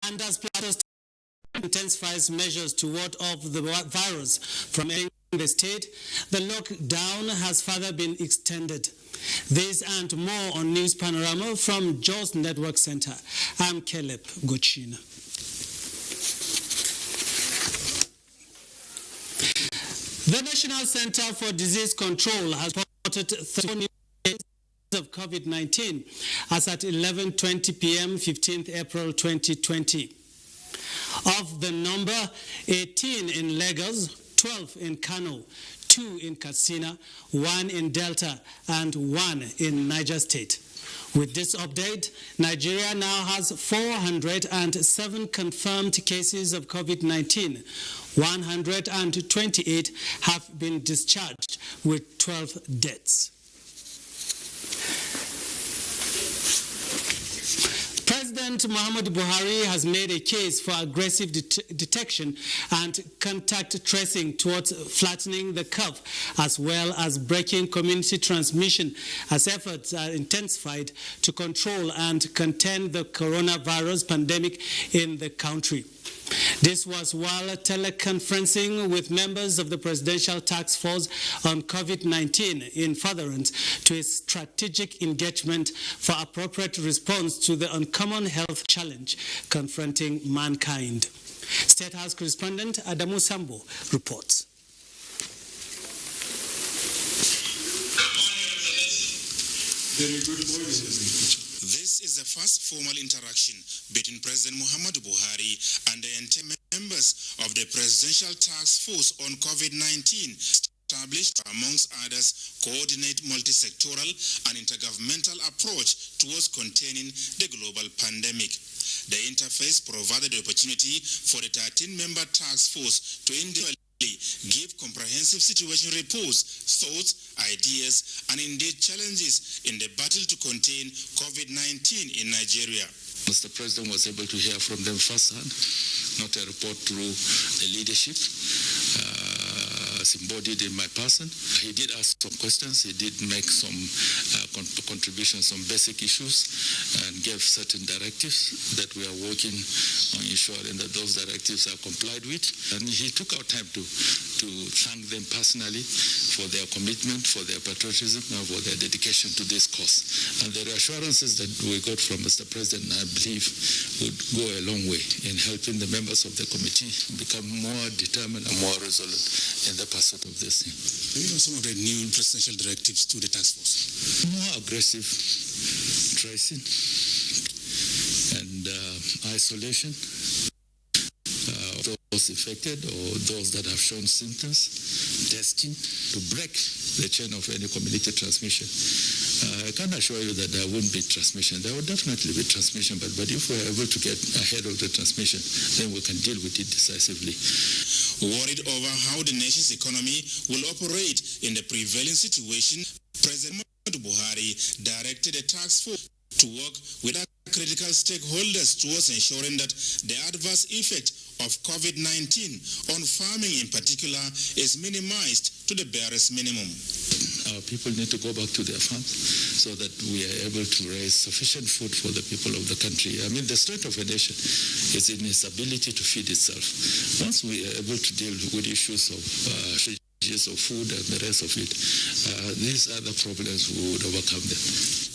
And as Plateau intensifies measures to ward off the virus from entering the state, the lockdown has further been extended. This and more on News Panorama from Jaws Network Center. I'm Caleb Gochina. The National Center for Disease Control has reported 34 cases of COVID-19 as at 11:20 p.m. 15th April 2020. Of the number, 18 in Lagos, 12 in Kano, 2 in Katsina, 1 in Delta, and 1 in Niger State. With this update, Nigeria now has 407 confirmed cases of COVID-19. 128 have been discharged, with 12 deaths. President Muhammadu Buhari has made a case for aggressive detection and contact tracing towards flattening the curve, as well as breaking community transmission, as efforts are intensified to control and contain the coronavirus pandemic in the country. This was while teleconferencing with members of the Presidential Task Force on COVID-19 in furtherance to its strategic engagement for appropriate response to the uncommon health challenge confronting mankind. State House correspondent Adamu Sambo reports. Very good morning. This is the first formal interaction between President Muhammadu Buhari and the NTA members of the Presidential Task Force on COVID-19, established, amongst others, coordinate multi-sectoral and intergovernmental approach towards containing the global pandemic. The interface provided the opportunity for the 13-member task force to individually give comprehensive situation reports, thoughts, ideas, and indeed challenges in the battle to contain COVID-19 in Nigeria. Mr. President was able to hear from them firsthand, not a report through the leadership as embodied in my person. He did ask some questions, he did make some contributions on basic issues and gave certain directives that we are working on ensuring that those directives are complied with. And he took our time to thank them personally for their commitment, for their patriotism, and for their dedication to this cause. And the reassurances that we got from Mr. President, I believe, would go a long way in helping the members of the committee become more determined and more resolute in the pursuit of this thing. Maybe some of the new presidential directives to the task force. More aggressive tracing and isolation of those affected or those that have shown symptoms, testing to break the chain of any community transmission. I can assure you that there won't be transmission. There will definitely be transmission, but if we're able to get ahead of the transmission, then we can deal with it decisively. Worried over how the nation's economy will operate in the prevailing situation, President Muhammadu Buhari directed a task force to work with critical stakeholders towards ensuring that the adverse effect of COVID-19 on farming in particular is minimized to the barest minimum. Our people need to go back to their farms so that we are able to raise sufficient food for the people of the country. I mean, the strength of a nation is in its ability to feed itself. Once we are able to deal with issues of of food and the rest of it, these other problems, we would overcome them.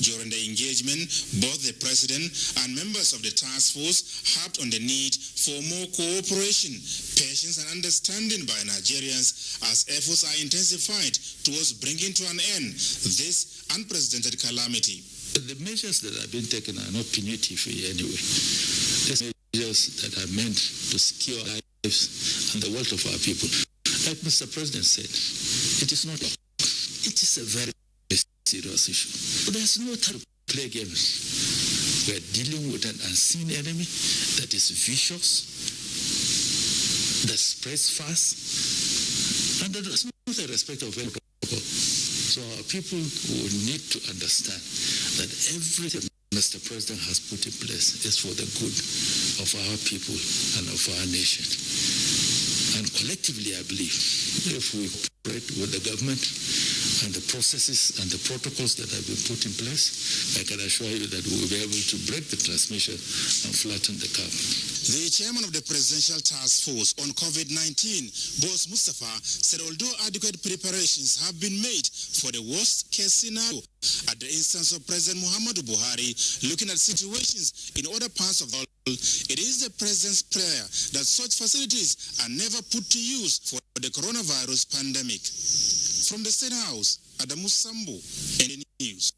During the engagement, both the President and members of the task force harped on the need for more cooperation, patience and understanding by Nigerians as efforts are intensified towards bringing to an end this unprecedented calamity. The measures that have been taken are not punitive in any way. These measures that are meant to secure lives and the wealth of our people. Like Mr. President said, it is not law. It is a very serious issue. But there's no time to play games. We're dealing with an unseen enemy that is vicious, that spreads fast, and that does not respect of any protocol. So our people will need to understand that everything Mr. President has put in place is for the good of our people and of our nation. And collectively, I believe, if we cooperate with the government, and the processes and the protocols that have been put in place, I can assure you that we will be able to break the transmission and flatten the curve. The chairman of the Presidential Task Force on COVID-19, Boss Mustafa, said although adequate preparations have been made for the worst-case scenario, at the instance of President Muhammadu Buhari, looking at situations in other parts of the world, it is the president's prayer that such facilities are never put to use for the coronavirus pandemic. From the State House, Adamu Sambo, NTA News.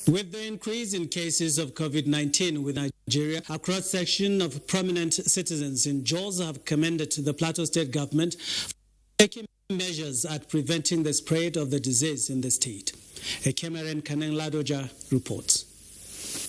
With the increase in cases of COVID-19 with Nigeria, a cross-section of prominent citizens in Jos have commended the Plateau State government for taking measures at preventing the spread of the disease in the state. Ekemeren Kaneng-Ladoja reports.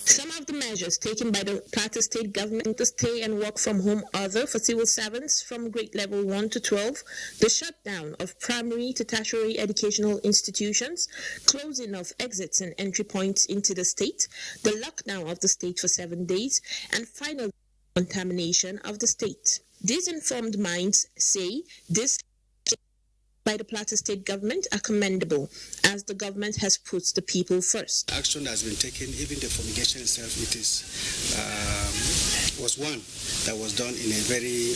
Some of the measures taken by the Plateau State government to stay and work from home are for civil servants from grade level 1 to 12, the shutdown of primary to tertiary educational institutions, closing of exits and entry points into the state, the lockdown of the state for 7 days, and final contamination of the state. These informed minds say this by the Plateau State government are commendable, as the government has put the people first. Action has been taken, even the fumigation itself, was one that was done in a very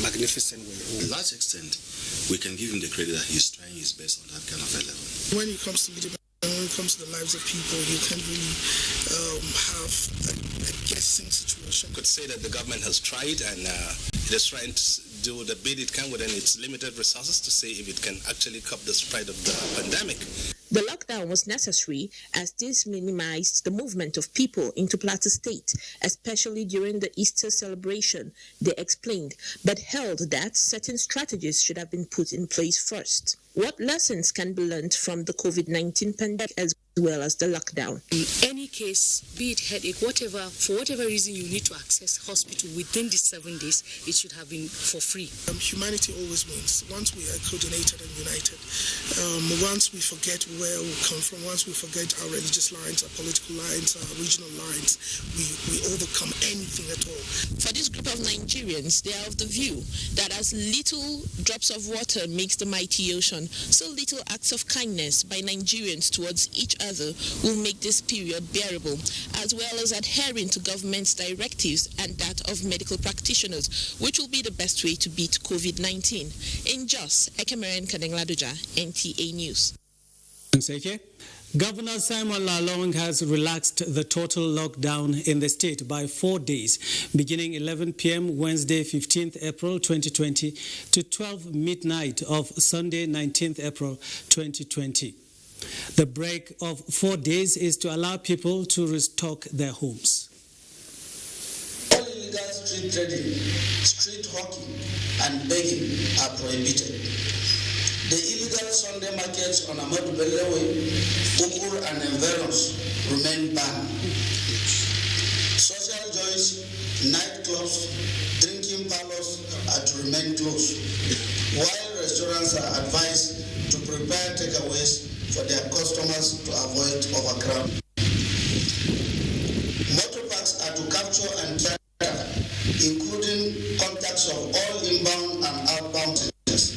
magnificent way. To a large extent, we can give him the credit that he's trying his best on that kind of a level. When it comes to media, when it comes to the lives of people, you can't really have a guessing situation. I could say that the government has tried and it is trying to do the bit it can within its limited resources to see if it can actually curb the spread of the pandemic. The lockdown was necessary as this minimized the movement of people into Plateau State, especially during the Easter celebration, they explained, but held that certain strategies should have been put in place first. What lessons can be learned from the COVID-19 pandemic as well as the lockdown? In any case, be it headache, whatever, for whatever reason you need to access hospital within these 7 days, it should have been for free. Humanity always wins. Once we are coordinated and united, once we forget where we come from, once we forget our religious lines, our political lines, our regional lines, we overcome anything at all. For this group of Nigerians, they are of the view that as little drops of water makes the mighty ocean, so little acts of kindness by Nigerians towards each other will make this period bearable, as well as adhering to government's directives and that of medical practitioners, which will be the best way to beat COVID-19. In Jos, Ekemeren Kaneng-Ladoja, NTA News. Governor Simon Lalong has relaxed the total lockdown in the state by 4 days, beginning 11 p.m. Wednesday, 15th April 2020 to 12 midnight of Sunday, 19th April 2020. The break of 4 days is to allow people to restock their homes. All illegal street trading, street hawking, and begging are prohibited. The illegal Sunday markets on Ahmadu Bello Way, Ukur and environs remain banned. Social joys, nightclubs, drinking parlors are to remain closed, while restaurants are advised to prepare takeaways for their customers to avoid overcrowding. Motor parks are to capture and track, including contacts of all inbound and outbound passengers,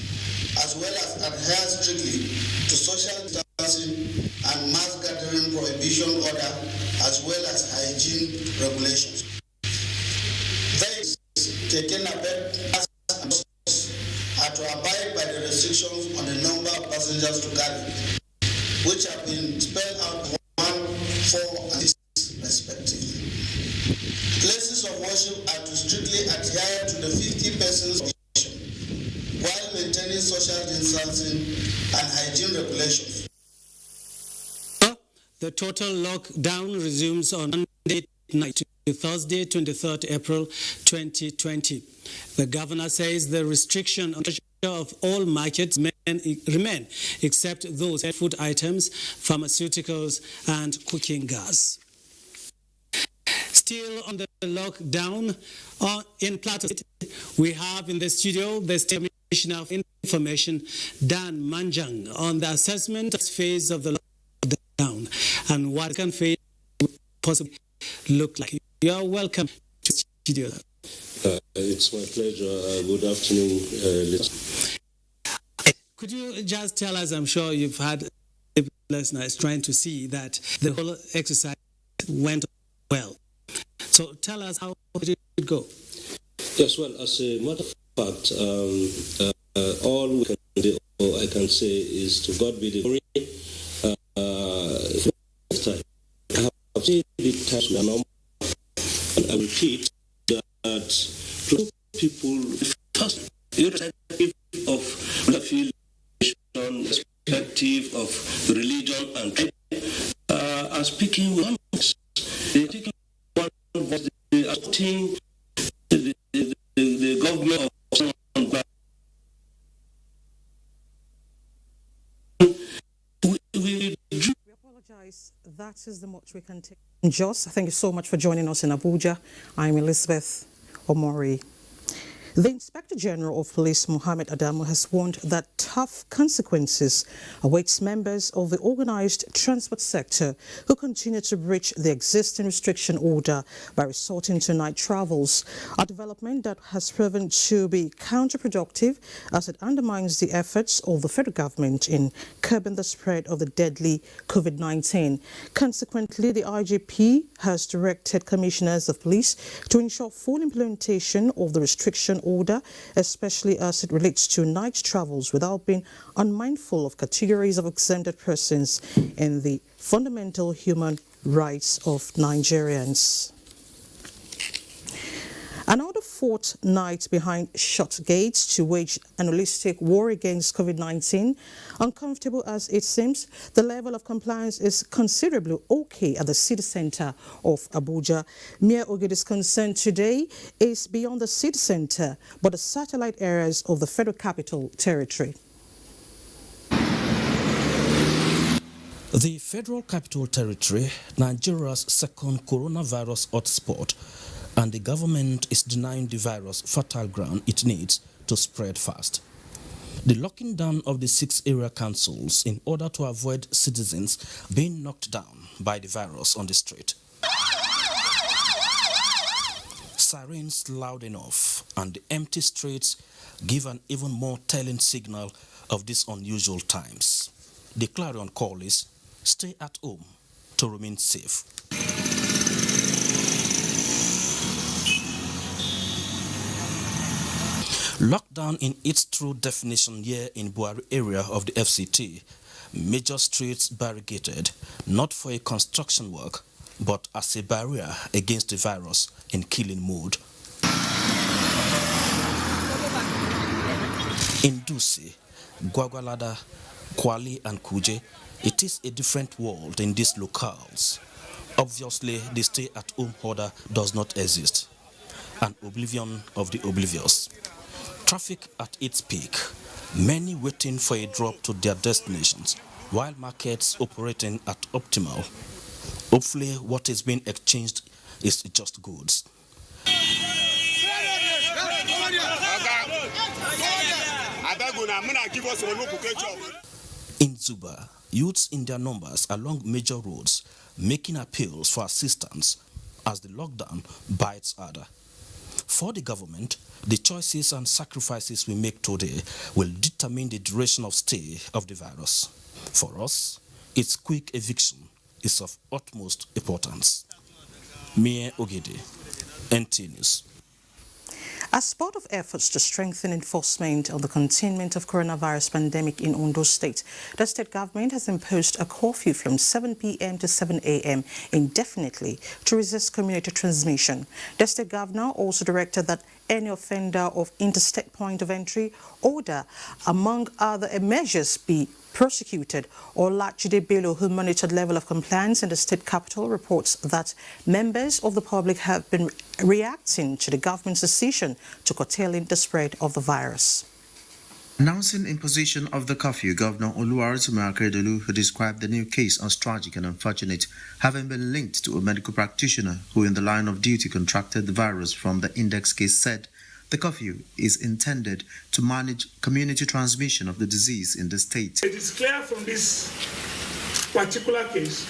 as well as adhere strictly to social distancing and mass gathering prohibition order, as well as hygiene regulations. Those taken abed are to abide by the restrictions on the number of passengers to carry, which have been spelled out 1, 4, and 6 respectively. Places of worship are to strictly adhere to the 50 persons while maintaining social distancing and hygiene regulations. The total lockdown resumes on Monday night to Thursday, 23rd April 2020. The governor says the restriction on of all markets remain, except those food items, pharmaceuticals, and cooking gas. Still on the lockdown in Plateau, we have in the studio the State Commissioner of Information, Dan Manjang, on the assessment phase of the lockdown and what can phase possibly look like. You are welcome to the studio. It's my pleasure. Good afternoon. Could you just tell us, I'm sure you've had listeners trying to see that the whole exercise went well. So tell us, how did it go? Yes, well, as a matter of fact, all we can do, or I can say, is to God be the glory. I have said it times we are normal, and I repeat that people first, irrespective of affiliation, irrespective of religion and tribe, are speaking one voice. They are speaking one voice. They are supporting the government of we apologize. That is the much we can take. Jos, thank you so much for joining us in Abuja. I'm Elizabeth Omori. The Inspector General of Police, Mohammed Adamu, has warned that tough consequences awaits members of the organized transport sector who continue to breach the existing restriction order by resorting to night travels, a development that has proven to be counterproductive as it undermines the efforts of the federal government in curbing the spread of the deadly COVID-19. Consequently, the IGP has directed commissioners of police to ensure full implementation of the restriction order, especially as it relates to night travels, without being unmindful of categories of exempted persons and the fundamental human rights of Nigerians. Another fortnight behind shut gates to wage an holistic war against COVID-19. Uncomfortable as it seems, the level of compliance is considerably okay at the city centre of Abuja. Mayor Ogede's concern today is beyond the city centre, but the satellite areas of the Federal Capital Territory. The Federal Capital Territory, Nigeria's second coronavirus hotspot, and the government is denying the virus fertile ground it needs to spread fast. The locking down of the 6 area councils in order to avoid citizens being knocked down by the virus on the street. Sirens loud enough and the empty streets give an even more telling signal of these unusual times. The clarion call is stay at home to remain safe. Lockdown in its true definition here in Buhari area of the FCT, major streets barricaded, not for a construction work, but as a barrier against the virus in killing mode. In Dusi, Gwagwalada, Kwali and Kuje, it is a different world in these locales. Obviously, the stay-at-home order does not exist. An oblivion of the oblivious. Traffic at its peak, many waiting for a drop to their destinations, while markets operating at optimal. Hopefully, what is being exchanged is just goods. In Zuba, youths in their numbers along major roads making appeals for assistance as the lockdown bites harder. For the government, the choices and sacrifices we make today will determine the duration of stay of the virus. For us, its quick eviction is of utmost importance. Mayor Ogede, NTA News. As part of efforts to strengthen enforcement of the containment of coronavirus pandemic in Ondo State, the state government has imposed a curfew from 7 p.m. to 7 a.m. indefinitely to resist community transmission. The state governor also directed that any offender of interstate point of entry order, among other measures, be prosecuted. Olajide Bello, who monitored level of compliance in the state capital, reports that members of the public have been reacting to the government's decision to curtailing the spread of the virus. Announcing imposition of the curfew, Governor Oluwarotimi Akeredolu, who described the new case as tragic and unfortunate, having been linked to a medical practitioner who in the line of duty contracted the virus from the index case, said the curfew is intended to manage community transmission of the disease in the state. It is clear from this particular case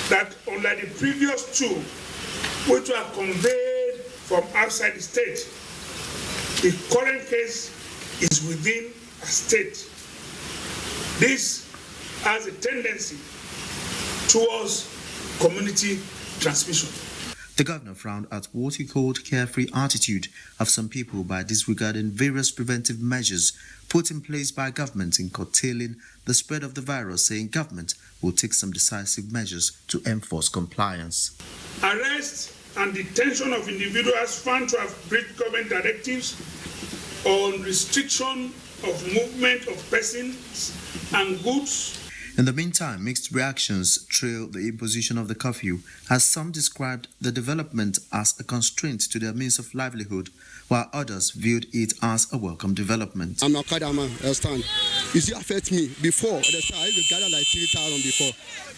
that unlike the previous two, which were conveyed from outside the state, the current case is within a state. This has a tendency towards community transmission. The governor frowned at what he called carefree attitude of some people by disregarding various preventive measures put in place by government in curtailing the spread of the virus, saying government will take some decisive measures to enforce compliance. Arrest and detention of individuals found to have breached government directives on restriction of movement of persons and goods. In the meantime, mixed reactions trail the imposition of the curfew, as some described the development as a constraint to their means of livelihood, while others viewed it as a welcome development. I'm a Okada man, understand? It still affects me. Before, I used to gather like 3,000 before.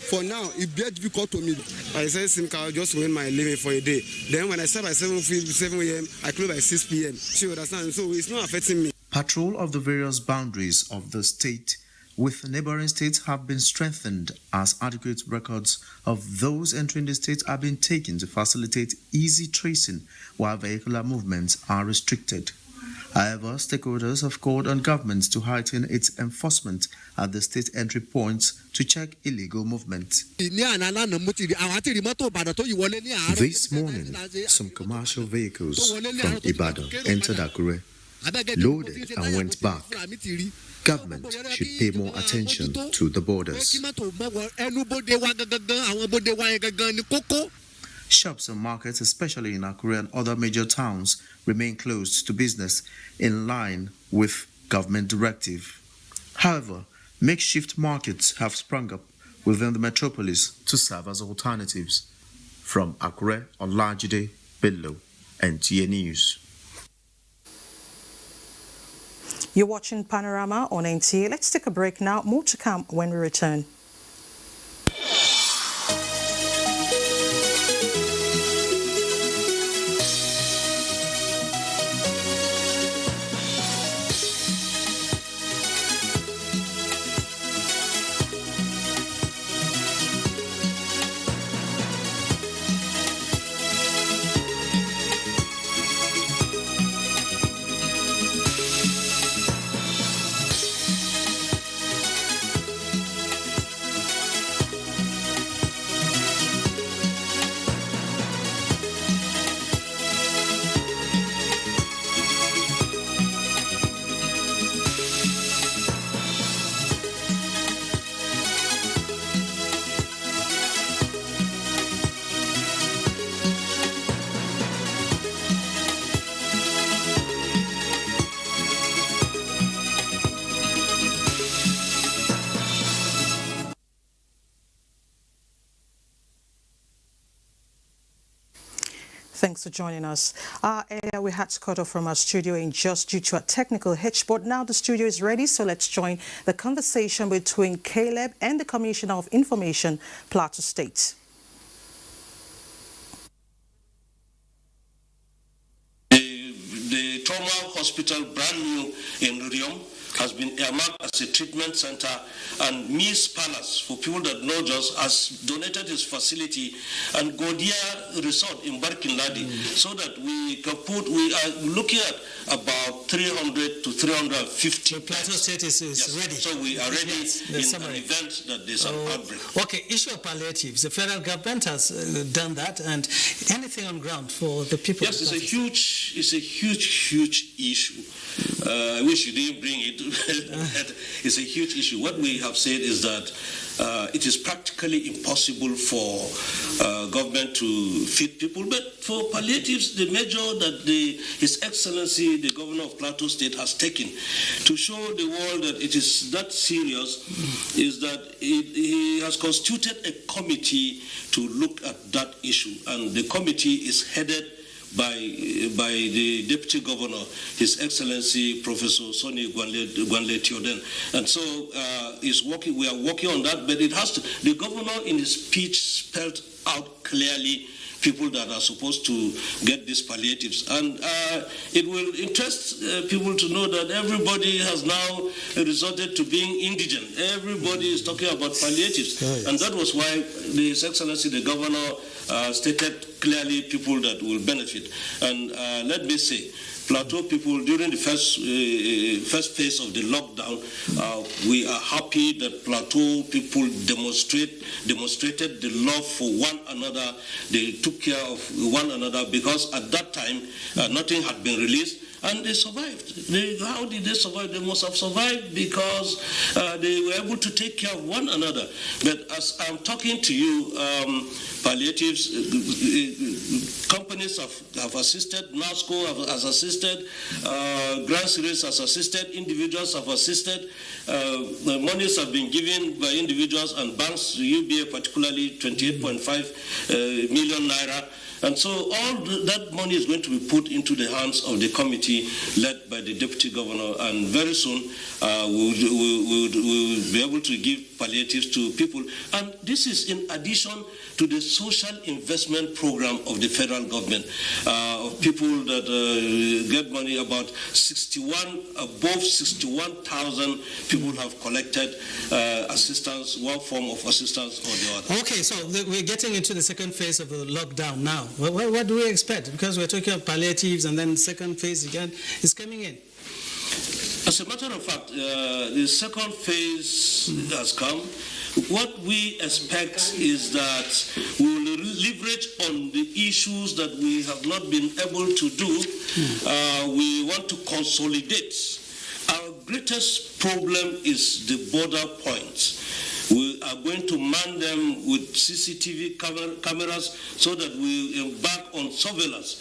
For now, it's very difficult to me. I said, I just win my living for a day. Then when I start by 7 a.m., I close by 6 p.m. So you understand? So it's not affecting me. Patrol of the various boundaries of the state with neighboring states have been strengthened as adequate records of those entering the state are being taken to facilitate easy tracing while vehicular movements are restricted. However, stakeholders have called on governments to heighten its enforcement at the state entry points to check illegal movement. This morning, some commercial vehicles from Ibadan entered Akure, loaded and went back. Government should pay more attention to the borders. Shops and markets, especially in Akure and other major towns, remain closed to business in line with government directive. However, makeshift markets have sprung up within the metropolis to serve as alternatives. From Akure, Olajide Bello, NTA News. You're watching Panorama on NTA. Let's take a break now. More to come when we return. Thanks for joining us. We had to cut off from our studio in just due to a technical hitch, but now the studio is ready, so let's join the conversation between Caleb and the Commissioner of Information, Plateau State. The trauma hospital, brand new in Riom, has been earmarked as a treatment center, and Miss Palace, for people that know just, has donated his facility and Godia Resort in Barkinladi, so that we are looking at about 300 to 350. The Plateau State is ready. So we are ready in an event that there's an outbreak. Okay, issue of palliatives. The federal government has done that, and anything on ground for the people. Yes, it's a huge issue. I wish you didn't bring it. It's a huge issue. What we have said is that it is practically impossible for government to feed people, but for palliatives, the measure that His Excellency, the Governor of Plateau State, has taken to show the world that it is that serious is that he has constituted a committee to look at that issue, and the committee is headed by the Deputy Governor, His Excellency Professor Sonny Gwanle Tioden. And so we are working on that, but it has to, the Governor in his speech spelled out clearly people that are supposed to get these palliatives. And it will interest people to know that everybody has now resorted to being indigent. Everybody is talking about palliatives. Oh, yes. And that was why His Excellency, the Governor, stated clearly people that will benefit. And let me say, Plateau people, during the first phase of the lockdown, we are happy that Plateau people demonstrated the love for one another. They took care of one another because at that time, nothing had been released. And they survived. How did they survive? They must have survived because they were able to take care of one another. But as I'm talking to you, Palliatives, companies have assisted, NASCO has assisted, Grand Series has assisted, individuals have assisted, monies have been given by individuals and banks, UBA particularly 28.5 million naira. And so all that money is going to be put into the hands of the committee led by the Deputy Governor, and very soon we'll be able to give palliatives to people. And this is in addition to the social investment program of the federal government, of people that get money. Above 61,000 people have collected assistance, one form of assistance or the other. Okay, so we're getting into the second phase of the lockdown now. What do we expect? Because we're talking of palliatives and then second phase again is coming in. As a matter of fact, the second phase has come. What we expect is that we will leverage on the issues that we have not been able to do. We want to consolidate. Our greatest problem is the border points. We are going to man them with CCTV cameras so that we embark on surveillance.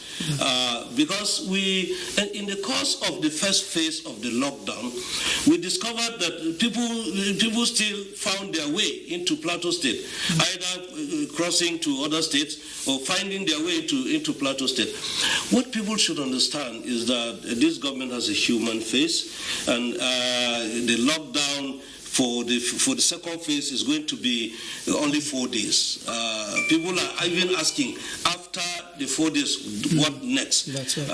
Because in the course of the first phase of the lockdown, we discovered that people still found their way into Plateau State, either crossing to other states or finding their way into Plateau State. What people should understand is that this government has a human face, and the lockdown for the second phase is going to be only 4 days. People are even asking, after the 4 days, what next? That's right.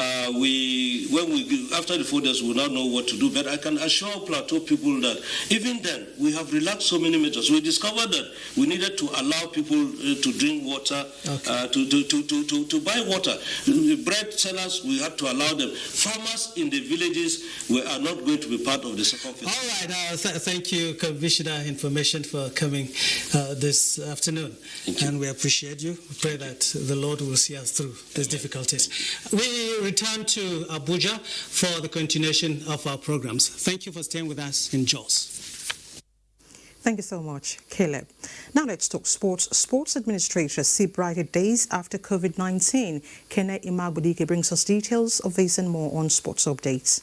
After the 4 days, we will not know what to do. But I can assure Plateau people that even then, we have relaxed so many measures. We discovered that we needed to allow people to drink water, to buy water. Bread sellers, we had to allow them. Farmers in the villages are not going to be part of the second phase. All right. Thank you, Commissioner Information, for coming this afternoon. And we appreciate you. We pray that the Lord will see us through these difficulties. We return to Abuja for the continuation of our programs. Thank you for staying with us in Jos. Thank you so much, Caleb. Now let's talk sports. Sports administrators see brighter days after COVID-19. Kene Imabudike brings us details of this and more on Sports Updates.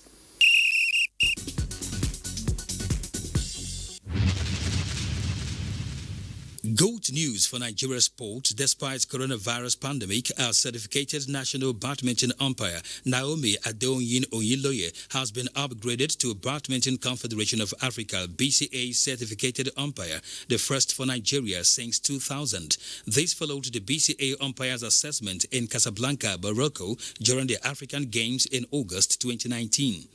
Good news for Nigeria sport. Despite coronavirus pandemic, our certificated national badminton umpire Naomi Adeoyin Oyiloye has been upgraded to Badminton Confederation of Africa BCA certificated umpire, the first for Nigeria since 2000. This followed the BCA umpire's assessment in Casablanca, Morocco during the African Games in August 2019.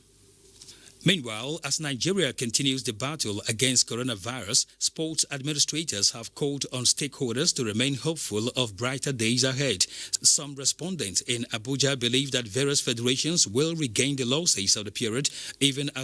Meanwhile, as Nigeria continues the battle against coronavirus, sports administrators have called on stakeholders to remain hopeful of brighter days ahead. Some respondents in Abuja believe that various federations will regain the losses of the period, even as